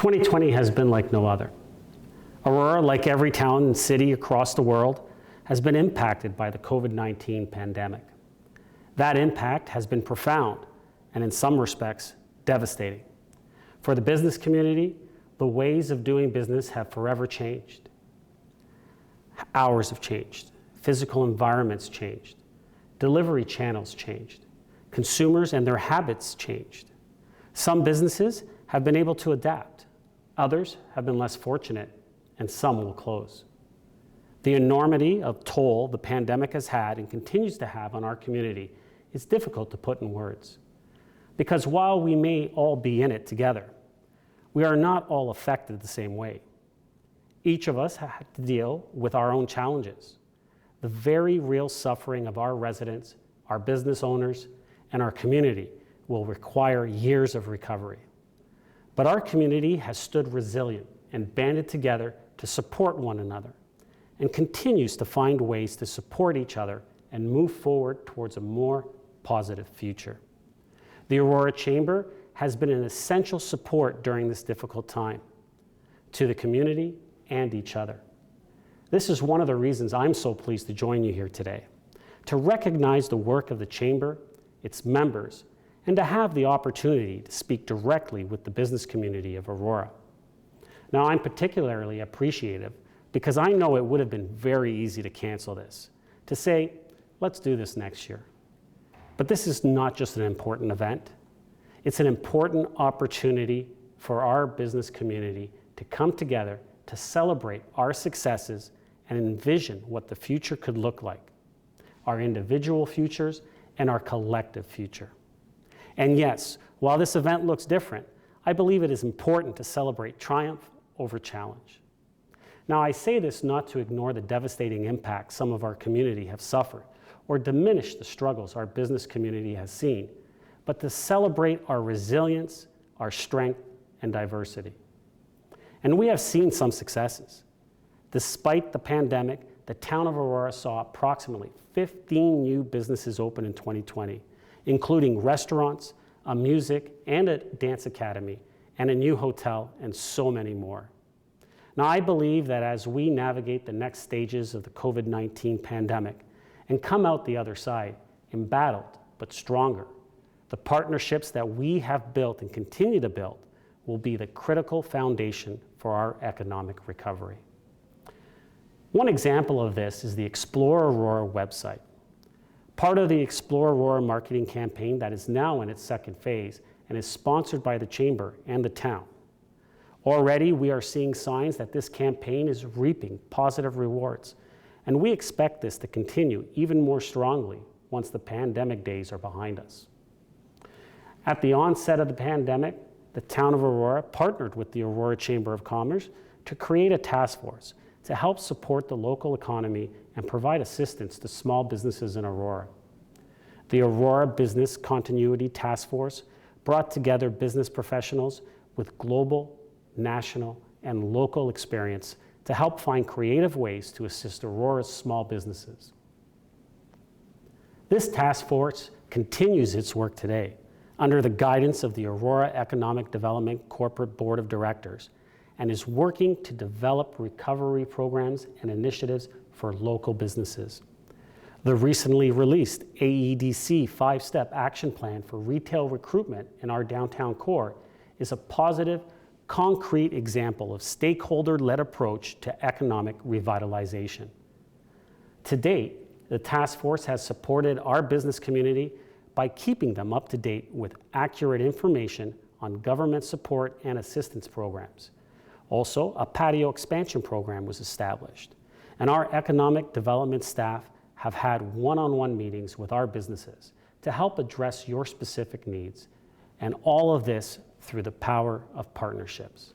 2020 has been like no other. Aurora, like every town and city across the world, has been impacted by the COVID-19 pandemic. That impact has been profound and in some respects devastating. For the business community, the ways of doing business have forever changed. Hours have changed, physical environments changed, delivery channels changed, consumers and their habits changed. Some businesses have been able to adapt, others have been less fortunate, and some will close. The enormity of toll the pandemic has had and continues to have on our community is difficult to put in words. Because while we may all be in it together, we are not all affected the same way. Each of us had to deal with our own challenges. The very real suffering of our residents, our business owners, and our community will require years of recovery. But our community has stood resilient and banded together to support one another and continues to find ways to support each other and move forward towards a more positive future. The Aurora Chamber has been an essential support during this difficult time to the community and each other. This is one of the reasons I'm so pleased to join you here today, to recognize the work of the Chamber, its members, and to have the opportunity to speak directly with the business community of Aurora. Now, I'm particularly appreciative because I know it would have been very easy to cancel this, to say, let's do this next year. But this is not just an important event. It's an important opportunity for our business community to come together to celebrate our successes and envision what the future could look like, our individual futures and our collective future. And yes, while this event looks different, I believe it is important to celebrate triumph over challenge. Now, I say this not to ignore the devastating impact some of our community have suffered or diminish the struggles our business community has seen, but to celebrate our resilience, our strength, and diversity. And we have seen some successes. Despite the pandemic, the town of Aurora saw approximately 15 new businesses open in 2020, including restaurants, a music and a dance academy, and a new hotel, and so many more. Now, I believe that as we navigate the next stages of the COVID-19 pandemic and come out the other side, embattled but stronger, the partnerships that we have built and continue to build will be the critical foundation for our economic recovery. One example of this is the Explore Aurora website. Part of the Explore Aurora marketing campaign that is now in its second phase and is sponsored by the Chamber and the town. Already, we are seeing signs that this campaign is reaping positive rewards, and we expect this to continue even more strongly once the pandemic days are behind us. At the onset of the pandemic, the town of Aurora partnered with the Aurora Chamber of Commerce to create a task force to help support the local economy and provide assistance to small businesses in Aurora. The Aurora Business Continuity Task Force brought together business professionals with global, national, and local experience to help find creative ways to assist Aurora's small businesses. This task force continues its work today under the guidance of the Aurora Economic Development Corporate Board of Directors and is working to develop recovery programs and initiatives for local businesses. The recently released AEDC 5-step action plan for retail recruitment in our downtown core is a positive, concrete example of stakeholder-led approach to economic revitalization. To date, the task force has supported our business community by keeping them up to date with accurate information on government support and assistance programs. Also, a patio expansion program was established, and our economic development staff have had one-on-one meetings with our businesses to help address your specific needs, and all of this through the power of partnerships.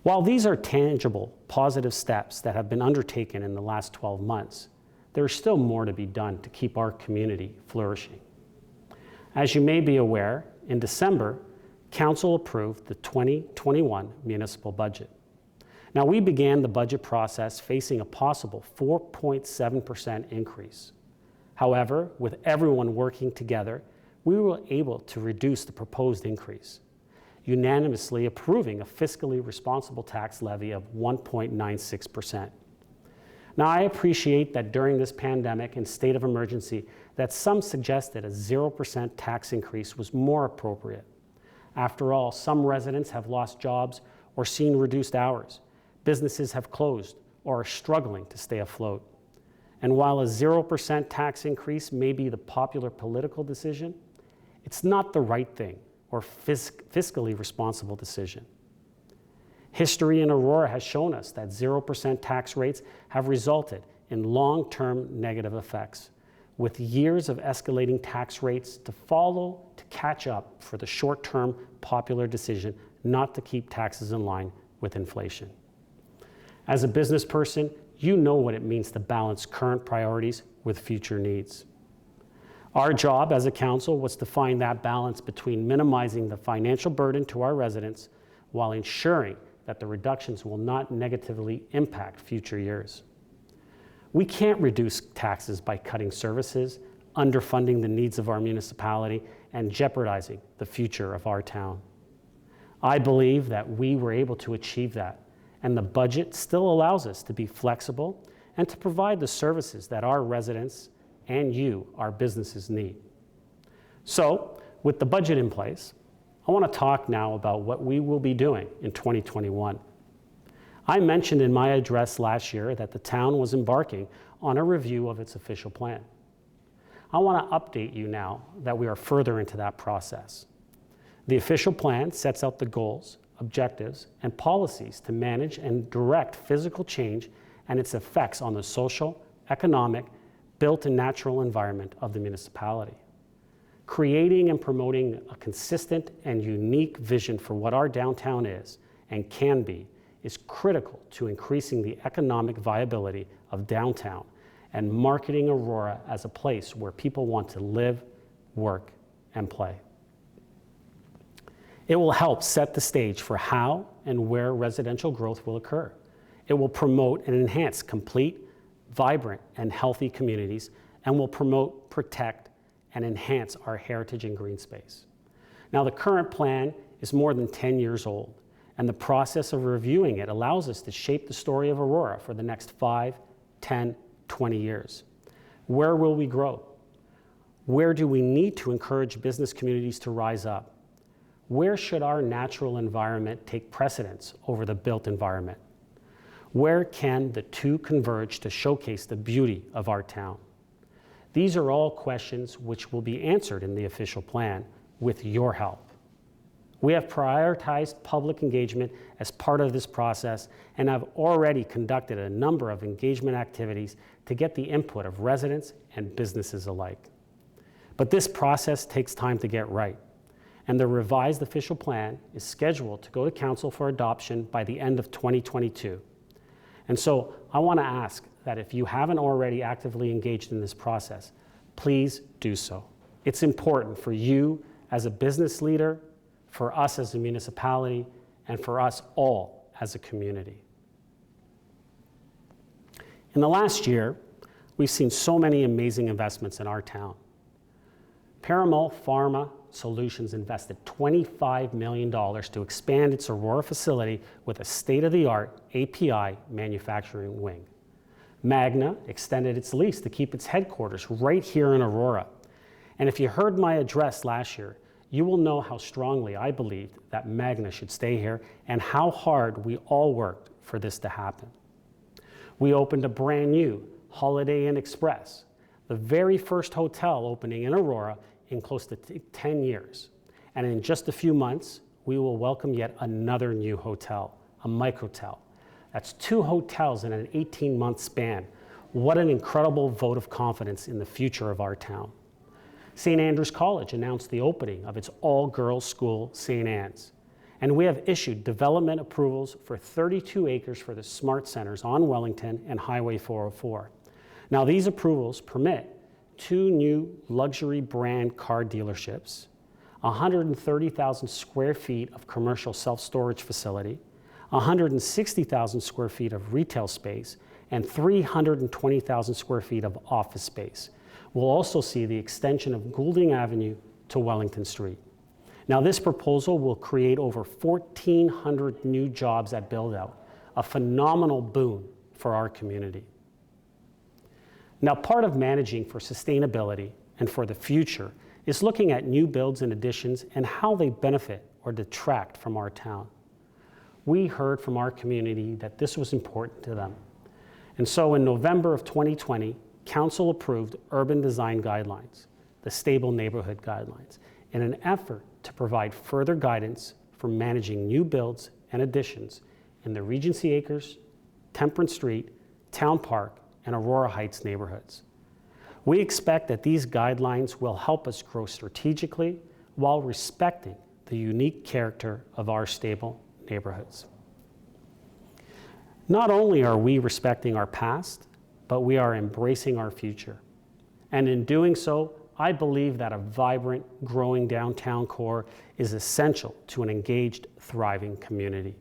While these are tangible, positive steps that have been undertaken in the last 12 months, there is still more to be done to keep our community flourishing. As you may be aware, in December, Council approved the 2021 Municipal Budget. Now, we began the budget process facing a possible 4.7% increase. However, with everyone working together, we were able to reduce the proposed increase. unanimously approving a fiscally responsible tax levy of 1.96%. Now, I appreciate that during this pandemic and state of emergency that some suggested a 0% tax increase was more appropriate. After all, some residents have lost jobs or seen reduced hours. Businesses have closed or are struggling to stay afloat. And while a 0% tax increase may be the popular political decision, it's not the right thing or fiscally responsible decision. History in Aurora has shown us that 0% tax rates have resulted in long-term negative effects, with years of escalating tax rates to follow to catch up for the short-term popular decision not to keep taxes in line with inflation. As a business person, you know what it means to balance current priorities with future needs. Our job as a council was to find that balance between minimizing the financial burden to our residents while ensuring that the reductions will not negatively impact future years. We can't reduce taxes by cutting services, underfunding the needs of our municipality, and jeopardizing the future of our town. I believe that we were able to achieve that, and the budget still allows us to be flexible and to provide the services that our residents and you, our businesses, need. So, with the budget in place, I want to talk now about what we will be doing in 2021. I mentioned in my address last year that the town was embarking on a review of its official plan. I want to update you now that we are further into that process. The official plan sets out the goals, objectives, and policies to manage and direct physical change and its effects on the social, economic, built and natural environment of the municipality. Creating and promoting a consistent and unique vision for what our downtown is and can be is critical to increasing the economic viability of downtown and marketing Aurora as a place where people want to live, work, and play. It will help set the stage for how and where residential growth will occur. It will promote and enhance complete, vibrant, and healthy communities, and will promote, protect, and enhance our heritage and green space. Now, the current plan is more than 10 years old, and the process of reviewing it allows us to shape the story of Aurora for the next 5, 10, 20 years. Where will we grow? Where do we need to encourage business communities to rise up? Where should our natural environment take precedence over the built environment? Where can the two converge to showcase the beauty of our town? These are all questions which will be answered in the official plan with your help. We have prioritized public engagement as part of this process and have already conducted a number of engagement activities to get the input of residents and businesses alike. But this process takes time to get right, and the revised official plan is scheduled to go to council for adoption by the end of 2022. And so I want to ask that if you haven't already actively engaged in this process, please do so. It's important for you as a business leader, for us as a municipality, and for us all as a community. In the last year, we've seen so many amazing investments in our town. Parimal Pharma Solutions invested $25 million to expand its Aurora facility with a state-of-the-art API manufacturing wing. Magna extended its lease to keep its headquarters right here in Aurora. And if you heard my address last year, you will know how strongly I believed that Magna should stay here and how hard we all worked for this to happen. We opened a brand new Holiday Inn Express, the very first hotel opening in Aurora in close to 10 years. And in just a few months, we will welcome yet another new hotel, a Microtel. That's 2 hotels in an 18-month span. What an incredible vote of confidence in the future of our town. St. Andrews College announced the opening of its all-girls school, St. Anne's. And we have issued development approvals for 32 acres for the Smart Centers on Wellington and Highway 404. Now, these approvals permit 2 new luxury brand car dealerships, 130,000 square feet of commercial self-storage facility, 160,000 square feet of retail space, and 320,000 square feet of office space. We'll also see the extension of Goulding Avenue to Wellington Street. Now, this proposal will create over 1,400 new jobs at build-out, a phenomenal boon for our community. Now, part of managing for sustainability and for the future is looking at new builds and additions and how they benefit or detract from our town. We heard from our community that this was important to them. And so in November of 2020, Council approved Urban Design Guidelines, the Stable Neighborhood Guidelines, in an effort to provide further guidance for managing new builds and additions in the Regency Acres, Temperance Street, Town Park, and Aurora Heights neighborhoods. We expect that these guidelines will help us grow strategically while respecting the unique character of our stable neighborhoods. Not only are we respecting our past, but we are embracing our future. And in doing so, I believe that a vibrant, growing downtown core is essential to an engaged, thriving community.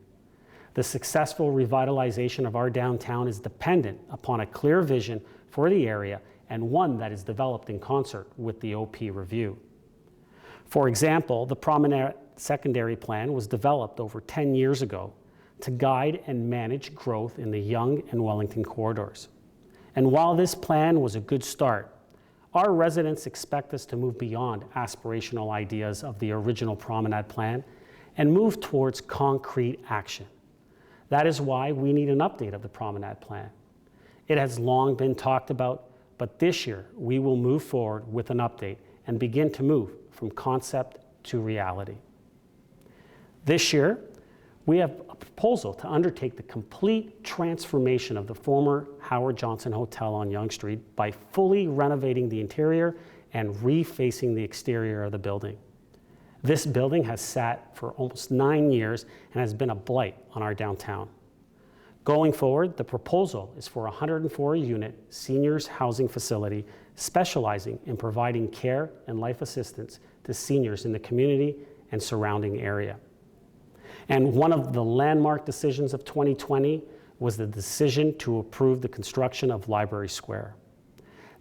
The successful revitalization of our downtown is dependent upon a clear vision for the area and one that is developed in concert with the OP review. For example, the Promenade Secondary Plan was developed over 10 years ago to guide and manage growth in the Yonge and Wellington corridors. And while this plan was a good start, our residents expect us to move beyond aspirational ideas of the original Promenade Plan and move towards concrete action. That is why we need an update of the Promenade Plan. It has long been talked about, but this year we will move forward with an update and begin to move from concept to reality. This year, we have a proposal to undertake the complete transformation of the former Howard Johnson Hotel on Yonge Street by fully renovating the interior and refacing the exterior of the building. This building has sat for almost 9 years and has been a blight on our downtown. Going forward, the proposal is for a 104-unit seniors housing facility specializing in providing care and life assistance to seniors in the community and surrounding area. And one of the landmark decisions of 2020 was the decision to approve the construction of Library Square.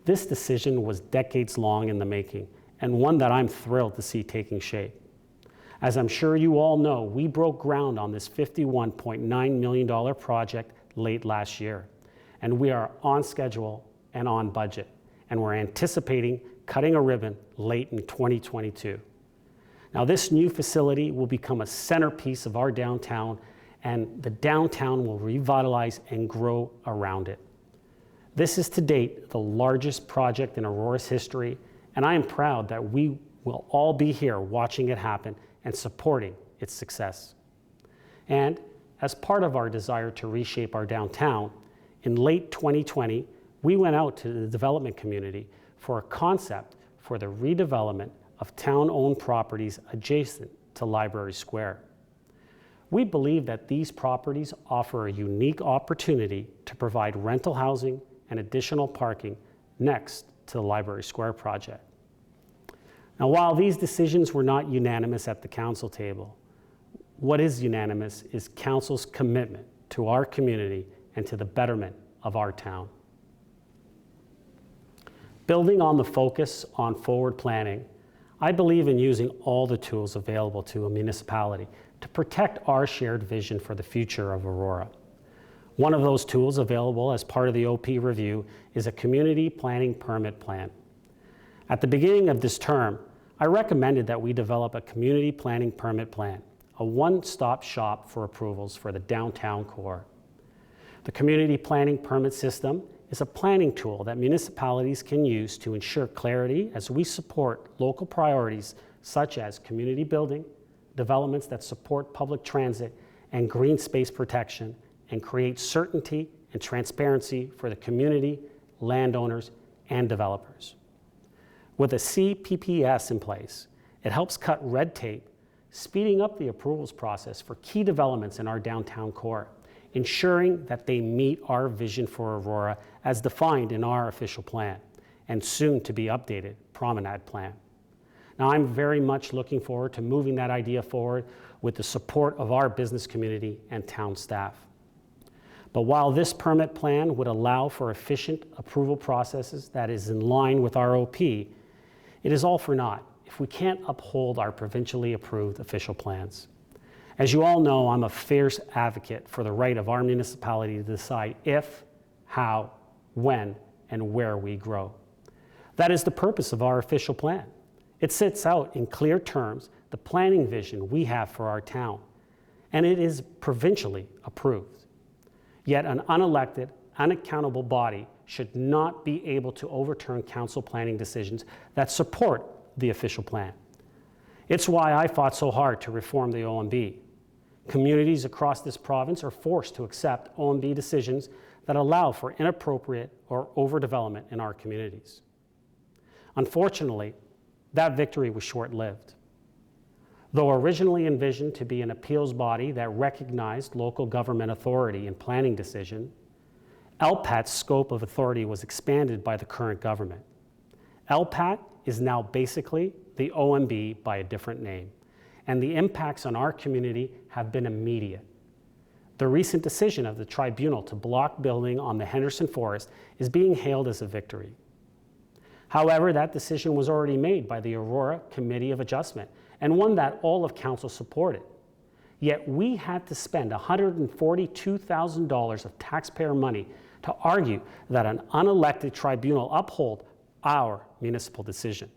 This decision was decades long in the making, and one that I'm thrilled to see taking shape. As I'm sure you all know, we broke ground on this $51.9 million project late last year, and we are on schedule and on budget, and we're anticipating cutting a ribbon late in 2022. Now, this new facility will become a centerpiece of our downtown, and the downtown will revitalize and grow around it. This is to date the largest project in Aurora's history, and I am proud that we will all be here watching it happen and supporting its success. And as part of our desire to reshape our downtown, in late 2020, we went out to the development community for a concept for the redevelopment of town-owned properties adjacent to Library Square. We believe that these properties offer a unique opportunity to provide rental housing and additional parking next to the Library Square project. Now, while these decisions were not unanimous at the council table, what is unanimous is council's commitment to our community and to the betterment of our town. Building on the focus on forward planning, I believe in using all the tools available to a municipality to protect our shared vision for the future of Aurora. One of those tools available as part of the OP review is a community planning permit plan. At the beginning of this term, I recommended that we develop a community planning permit plan, a one-stop shop for approvals for the downtown core. The community planning permit system is a planning tool that municipalities can use to ensure clarity as we support local priorities such as community building, developments that support public transit and green space protection, and create certainty and transparency for the community, landowners, and developers. With a CPPS in place, it helps cut red tape, speeding up the approvals process for key developments in our downtown core, ensuring that they meet our vision for Aurora as defined in our official plan and soon to be updated Promenade Plan. Now, I'm very much looking forward to moving that idea forward with the support of our business community and town staff. But while this permit plan would allow for efficient approval processes that is in line with our OP, it is all for naught if we can't uphold our provincially approved official plans. As you all know, I'm a fierce advocate for the right of our municipality to decide if, how, when, and where we grow. That is the purpose of our official plan. It sets out in clear terms the planning vision we have for our town, and it is provincially approved. Yet an unelected, unaccountable body should not be able to overturn council planning decisions that support the official plan. It's why I fought so hard to reform the OMB. Communities across this province are forced to accept OMB decisions that allow for inappropriate or overdevelopment in our communities. Unfortunately, that victory was short-lived. Though originally envisioned to be an appeals body that recognized local government authority in planning decision, LPAT's scope of authority was expanded by the current government. LPAT is now basically the OMB by a different name, and the impacts on our community have been immediate. The recent decision of the tribunal to block building on the Henderson Forest is being hailed as a victory. However, that decision was already made by the Aurora Committee of Adjustment, and one that all of council supported. Yet we had to spend $142,000 of taxpayer money to argue that an unelected tribunal uphold our municipal decision.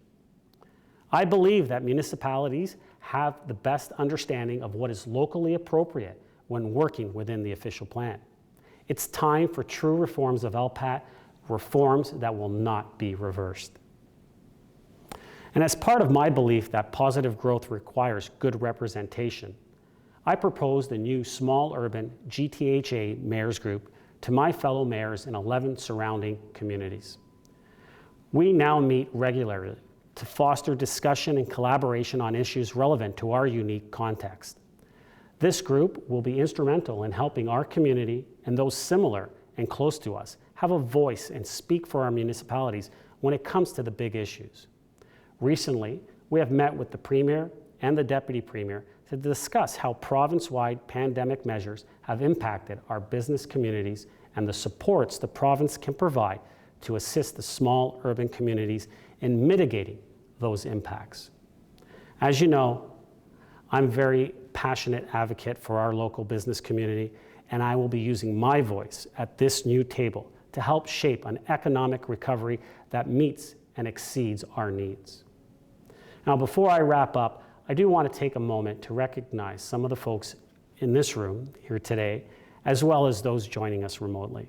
I believe that municipalities have the best understanding of what is locally appropriate when working within the official plan. It's time for true reforms of LPAT, reforms that will not be reversed. And as part of my belief that positive growth requires good representation, I proposed a new small urban GTHA mayors group to my fellow mayors in 11 surrounding communities. We now meet regularly to foster discussion and collaboration on issues relevant to our unique context. This group will be instrumental in helping our community and those similar and close to us have a voice and speak for our municipalities when it comes to the big issues. Recently, we have met with the Premier and the Deputy Premier to discuss how province-wide pandemic measures have impacted our business communities and the supports the province can provide to assist the small urban communities in mitigating those impacts. As you know, I'm a very passionate advocate for our local business community, and I will be using my voice at this new table to help shape an economic recovery that meets and exceeds our needs. Now, before I wrap up, I do want to take a moment to recognize some of the folks in this room here today, as well as those joining us remotely.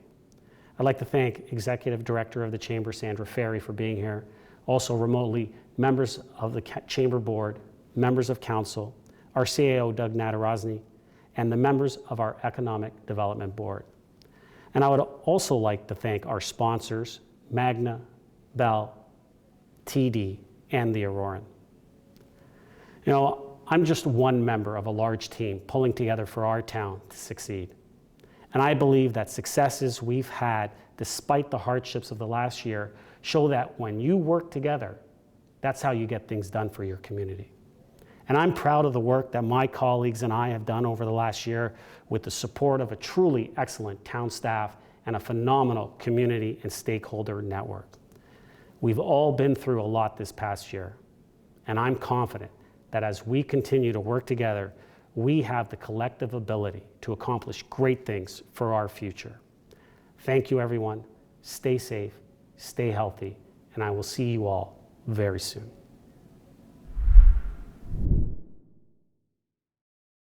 I'd like to thank Executive Director of the Chamber, Sandra Ferry, for being here. Also remotely, members of the Chamber Board, members of Council, our CAO, Doug Natarozny, and the members of our Economic Development Board. And I would also like to thank our sponsors, Magna, Bell, TD, and the Auroran. You know, I'm just one member of a large team pulling together for our town to succeed. And I believe that successes we've had, despite the hardships of the last year, show that when you work together, that's how you get things done for your community. And I'm proud of the work that my colleagues and I have done over the last year with the support of a truly excellent town staff and a phenomenal community and stakeholder network. We've all been through a lot this past year, and I'm confident that as we continue to work together, we have the collective ability to accomplish great things for our future. Thank you, everyone. Stay safe, stay healthy, and I will see you all very soon.